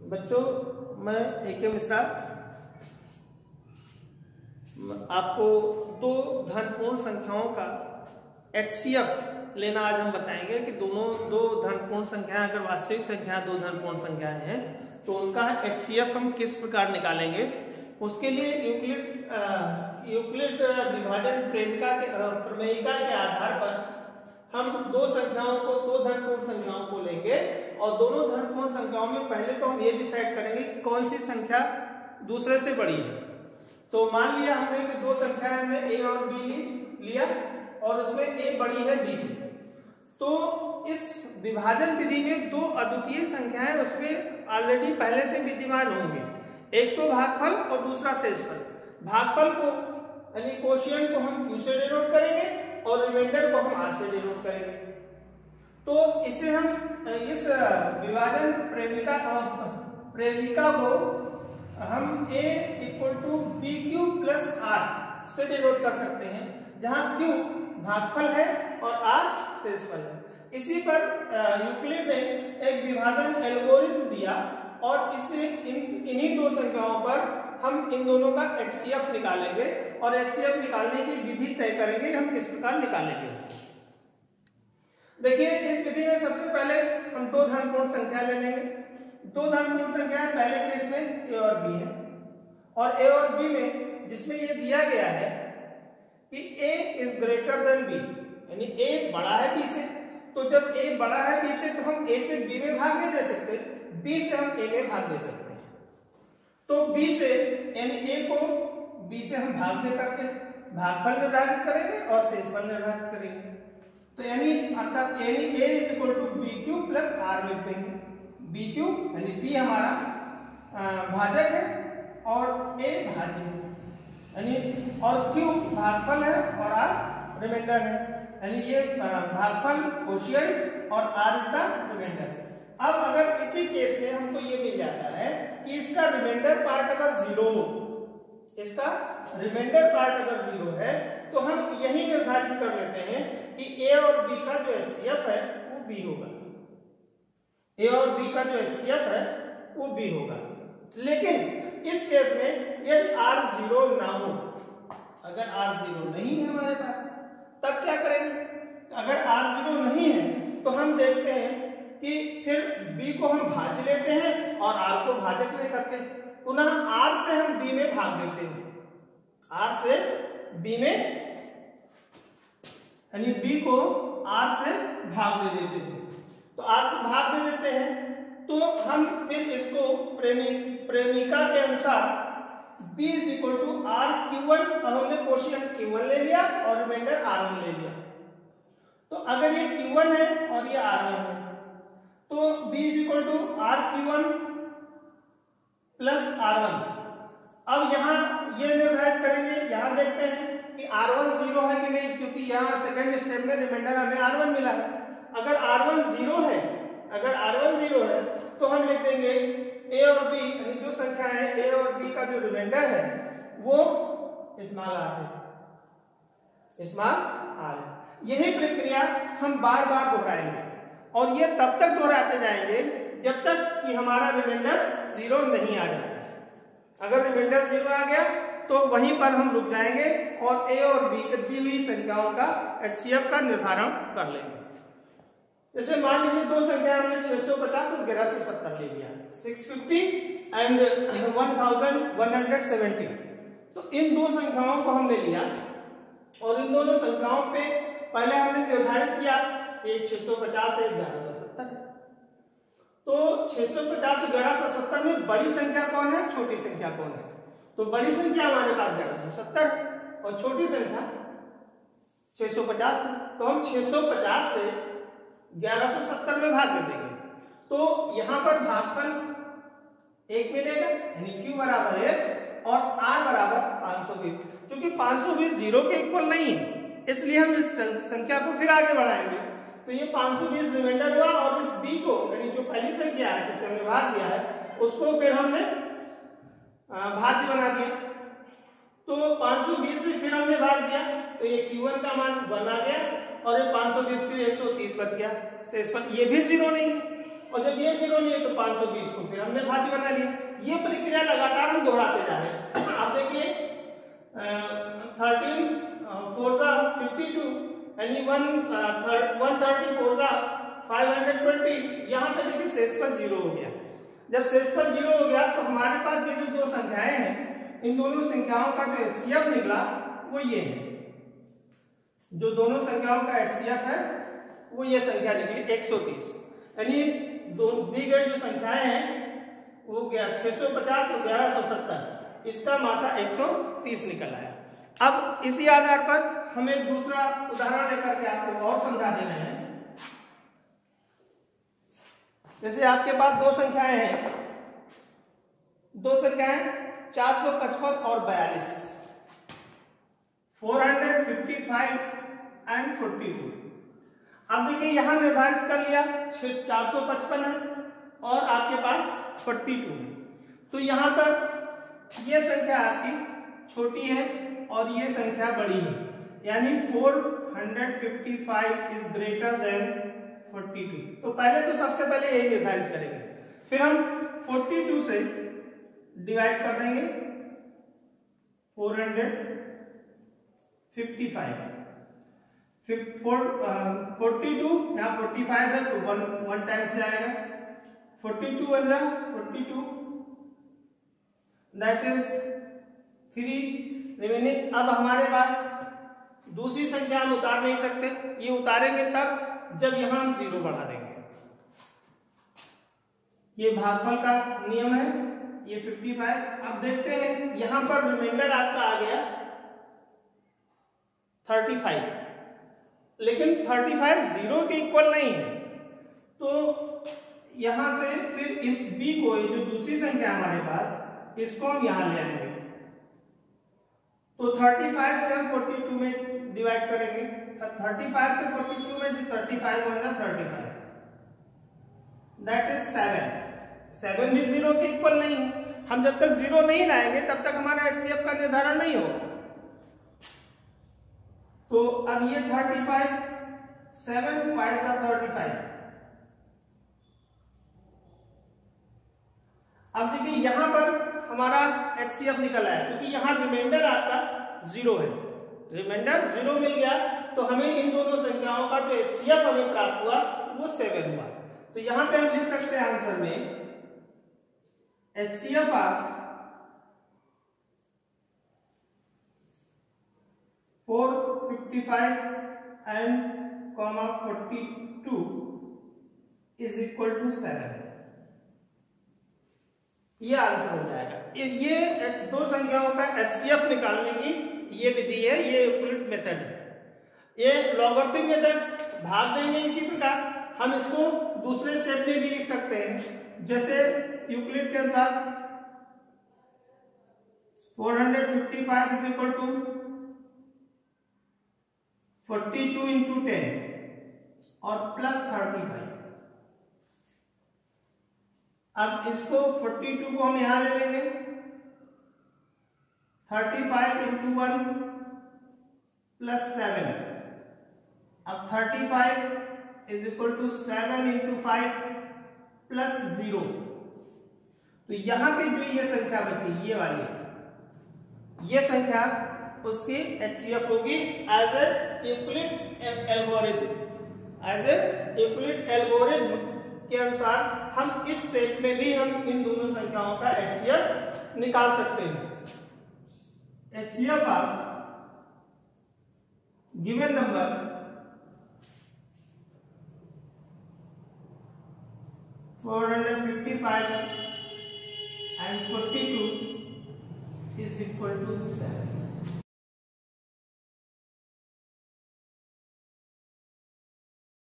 बच्चों, मैं A.K. मिश्रा आपको दो धनपूर्ण संख्याओं का HCF लेना आज हम बताएंगे कि दो धनपूर्ण संख्याएं अगर वास्तविक संख्या दो धनपूर्ण संख्याएं हैं तो उनका HCF हम किस प्रकार निकालेंगे। उसके लिए यूक्लिड विभाजन प्रमेयिका के आधार पर हम दो धनपूर्ण संख्याओं को लेंगे और दोनों धनपूर्ण संख्याओं में पहले तो हम ये डिसाइड करेंगे कि कौन सी संख्या दूसरे से बड़ी है। तो मान लिया हमने कि दो संख्याएं हमने A और B लिया और उसमें A बड़ी है B से। तो इस विभाजन विधि में दो अद्वितीय संख्याएं उसमें ऑलरेडी पहले से विद्यमान होंगे, एक तो भागफल और दूसरा शेषफल। भागफल को यानी कोशिएंट को हम Q से डिनोट करेंगे और रिमाइंडर को हम R से डिनोट करेंगे। तो इसे हम इस विभाजन प्रेमिका को हम A = BQ + R से डिनोट कर सकते हैं, जहां Q भागफल है और R शेषफल है। इसी पर यूक्लिड ने एक विभाजन एल्गोरिथ्म दिया और इसे इन्हीं दो संख्याओं पर हम इन दोनों का HCF निकालेंगे और HCF निकालने की विधि तय करेंगे हम किस प्रकार निकालेंगे इसे। देखिए, इस विधि में सबसे पहले हम दो धनपूर्ण संख्या ले लेंगे। दो धनपूर्ण संख्याएं पहले केस में A और B है और A और B में जिसमें ये दिया गया है कि A is greater than B, यानी A बड़ा है B से। तो जब A बड़ा है B से तो हम A से B में भाग नहीं दे सकते, B से हम A में भाग दे सकते हैं। तो B से यानी A को B से हम भाग दे करके भागफल निर्धारित करेंगे और शेषफल निर्धारित करेंगे। तो यानी अर्थात A = BQ + R लिख देंगे। BQ यानी B हमारा भाजक है और A भाज्य है, यानी और Q भागफल है और R रिमाइंडर है, यानी ये भागफल कोशिएंट और R इज द रिमाइंडर। अब अगर इसी केस में हमको ये मिल जाता है कि इसका रिमाइंडर पार्ट अगर 0 हो, इसका रिमाइंडर पार्ट अगर 0 है तो हम यही निर्धारित कर लेते हैं कि A और B का जो HCF है वो B होगा। A और B का जो HCF है वो B होगा। लेकिन इस केस में यदि R 0 ना हो, अगर R 0 नहीं है हमारे पास, तब क्या करेंगे? अगर R 0 नहीं है तो हम देखते हैं कि फिर B को हम भाज्य लेते हैं और R को भाजक लेकर के पुनः R से हम B में भाग देते हैं। R से B में यानी B को R से भाग दे देते हैं। तो R से भाग दे देते हैं तो हम फिर इसको प्रेमिका के अनुसार B = RQ1, अब हमने कोशिएंट Q1 ले लिया और रिमाइंडर R1 ले लिया। तो अगर ये Q1 है और ये R1 है तो B = RQ1 + R1। अब यहां ये निर्धारित करेंगे, यहां देखते हैं कि R1 0 है कि नहीं, क्योंकि यहां सेकंड स्टेप में रिमाइंडर हमें R1 मिला है। अगर R1 0 है तो हम लिख देंगे A और B, यानी जो संख्या है A और B का जो रिमाइंडर है वो स्मॉल r है। यही प्रक्रिया हम बार बार दोहराएंगे और ये तब तक दोहराते जाएंगे जब तक कि हमारा रिमाइंडर 0 नहीं आ जाता है। अगर रिमाइंडर 0 आ गया तो वहीं पर हम रुक जाएंगे और A और B की दी हुई संख्याओं का HCF का निर्धारण कर लेंगे। जैसे मान लीजिए दो संख्या हमने 650 और 1170 ले लिया, 650 and 1170। तो इन दो संख्याओं को हमने लिया और इन दोनों संख्याओं पे पहले हमने निर्धारित किया एक 650 है 1170 है। तो 650 और 1170 में बड़ी संख्या कौन है, छोटी संख्या कौन है? तो बड़ी संख्या हमारे पास 1170 है और छोटी संख्या 650 है। तो हम 650 से 1170 में भाग दे देंगे तो यहां पर भागफल 1 मिलेगा, यानी Q = 1 और R = 520। क्योंकि 520 0 के इक्वल नहीं है इसलिए हम इस संख्या को फिर आगे बढ़ाएंगे। तो ये 520 रिमाइंडर हुआ और इस B को, यानी जो पहली संख्या है जिससे हमने भाग दिया है, उसको फिर हमने भाज्य बना दिया। तो 520 से फिर हमने भाग दिया तो ये Q1 का मान 1 आ गया और ये 520 फिर 130 बच गया शेषफल। ये भी 0 नहीं, और जब ये 0 लिए तो 520 को फिर हमने भाज्य बना लिया। ये प्रक्रिया लगातार हम दोहराते जा रहे हैं। आप देखिए 13 4 52 यानी 130 4 520। यहाँ पे देखिए शेषफल 0 हो गया। जब शेषफल 0 हो गया तो हमारे पास ये जो दो संख्याएं हैं, इन दोनों संख्याओं का जो HCF निकला वो ये है। जो दोनों संख्याओं का HCF है वो ये संख्या निकली 130। यानी दी गई जो संख्याएं हैं वो 650 और 1170, इसका मासा 130 निकल आया। अब इसी आधार पर हम एक दूसरा उदाहरण लेकर के आपको और समझा दे रहे हैं। जैसे आपके पास दो संख्याएं हैं, 455 और 42, 455 एंड 42। अब देखिए यहां निर्धारित कर लिया 455 है और आपके पास 42 है। तो यहां पर ये संख्या आपकी छोटी है और ये संख्या बड़ी है, यानी 455 इज ग्रेटर देन 42। तो पहले तो सबसे पहले यही निर्धारित करेंगे, फिर हम 42 से डिवाइड कर देंगे 455। 42 यहाँ 45 है तो वन टाइम से आएगा। 42 1 जा 42, दैट इज 3 रिमेनिंग। अब हमारे पास दूसरी संख्या हम उतार नहीं सकते, ये उतारेंगे तब जब यहां हम 0 बढ़ा देंगे। ये भागफल का नियम है, ये 55। अब देखते हैं यहां पर रिमाइंडर आपका आ गया 35, लेकिन 35 0 के इक्वल नहीं है। तो यहां से फिर इस b को, जो दूसरी संख्या हमारे पास, इसको हम यहां ले आएंगे। तो 35 से हम 42 में डिवाइड करेंगे। 35 से 42 में 35 1 35, दैट इज 7 भी 0 के इक्वल नहीं है। हम जब तक 0 नहीं लाएंगे तब तक हमारा HCF का निर्धारण नहीं होगा। तो अब ये 35, 7 5 35। अब देखिए यहां पर हमारा HCF निकल आया, क्योंकि यहां रिमाइंडर आपका 0 है। रिमाइंडर 0 मिल गया तो हमें इन दोनों संख्याओं का जो HCF हमें प्राप्त हुआ वो 7 हुआ। तो यहां पे हम लिख सकते हैं आंसर में HCF of 455 and 42 is equal to 7। ये आंसर हो जाएगा। ये दो संख्याओं का HCF निकालने की ये विधि है, ये यूक्लिड मेथड है। ये लॉगरिथमिक मेथड भाग देंगे इसी प्रकार। हम इसको दूसरे स्टेप में भी लिख सकते हैं, जैसे यूक्लिड के अनुसार 455 इज इक्वल टू 42 इंटू 10 और प्लस 35। अब इसको 42 को हम यहां ले लेंगे, 35 इंटू 1 प्लस 7। अब 35 is equal to 7 into 5 plus 0। तो यहां पे जो ये संख्या बची, ये वाली, ये संख्या उसकी HCF होगी as a Euclid algorithm. As a Euclid algorithm के अनुसार हम इस स्टेप में भी हम इन दोनों संख्याओं का HCF निकाल सकते हैं। HCF of given number 455 and 42 is equal to 7।